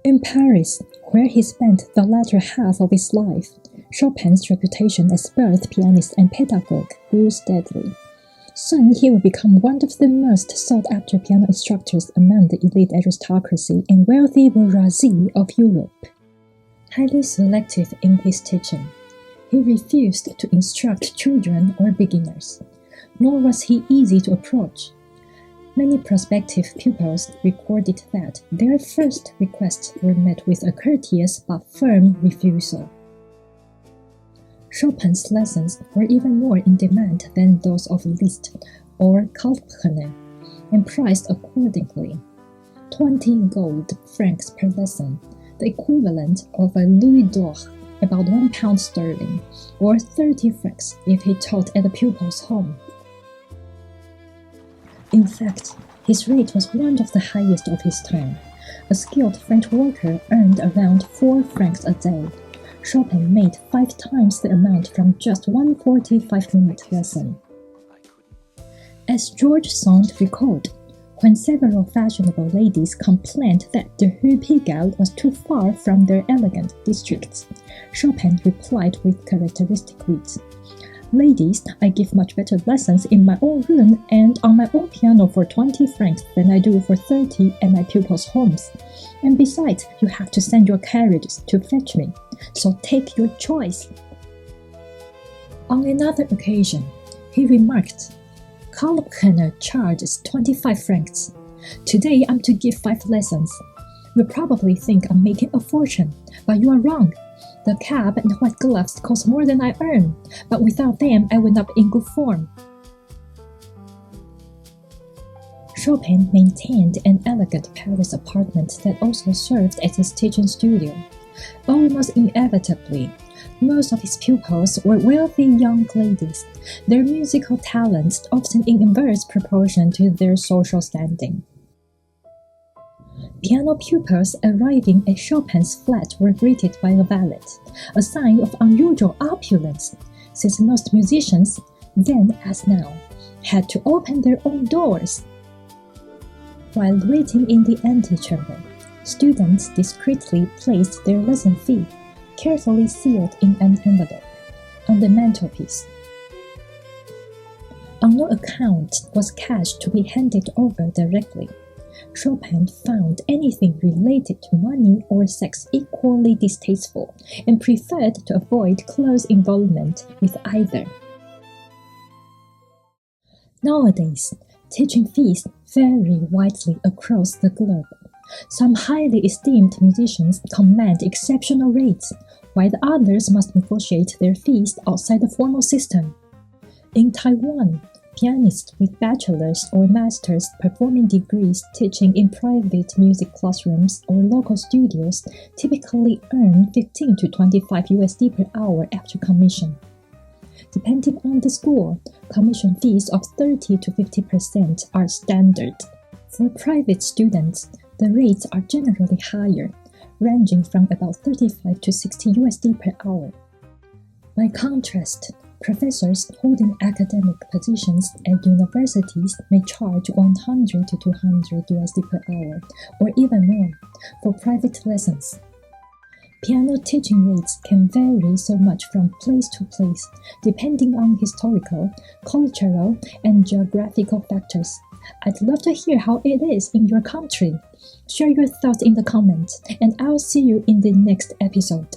In Paris, where he spent the latter half of his life, Chopin's reputation as both pianist and pedagogue grew steadily. Soon he would become one of the most sought-after piano instructors among the elite aristocracy and wealthy bourgeoisie of Europe. Highly selective in his teaching, he refused to instruct children or beginners, nor was he easy to approach. Many prospective pupils recorded that their first requests were met with a courteous but firm refusal. Chopin's lessons were even more in demand than those of Liszt or Kalkbrenner, and priced accordingly. 20 gold francs per lesson, the equivalent of a louis d'or, about £1 sterling, or 30 francs if he taught at a pupil's home. In fact, his rate was one of the highest of his time. A skilled French worker earned around 4 francs a day. Chopin made 5 times the amount from just one 45-minute lesson. As George Sand recalled, when several fashionable ladies complained that the Rue Pigalle was too far from their elegant districts, Chopin replied with characteristic wit, "Ladies, I give much better lessons in my own room and on my own piano for 20 francs than I do for 30 at my pupils' homes. And besides, you have to send your carriages to fetch me, so take your choice." On another occasion, he remarked, "Kalkbrenner charges 25 francs. Today I'm to give 5 lessons. You'll probably think I'm making a fortune, but you are wrong. The cap and white gloves cost more than I earn, but without them I would not be in good form." Chopin maintained an elegant Paris apartment that also served as his teaching studio. Almost inevitably, most of his pupils were wealthy young ladies, their musical talents often in inverse proportion to their social standing. Piano pupils arriving at Chopin's flat were greeted by a valet, a sign of unusual opulence, since most musicians, then as now, had to open their own doors. While waiting in the antechamber, students discreetly placed their lesson fee, carefully sealed in an envelope, on the mantelpiece. On no account was cash to be handed over directly. Chopin found anything related to money or sex equally distasteful and preferred to avoid close involvement with either. Nowadays, teaching fees vary widely across the globe. Some highly esteemed musicians command exceptional rates, while others must negotiate their fees outside the formal system. In Taiwan, pianists with bachelor's or master's performing degrees teaching in private music classrooms or local studios typically earn 15 to 25 USD per hour after commission. Depending on the school, commission fees of 30 to 50% are standard. For private students, the rates are generally higher, ranging from about 35 to 60 USD per hour. By contrast, professors holding academic positions at universities may charge 100 to 200 USD per hour, or even more, for private lessons. Piano teaching rates can vary so much from place to place, depending on historical, cultural, and geographical factors. I'd love to hear how it is in your country. Share your thoughts in the comments, and I'll see you in the next episode.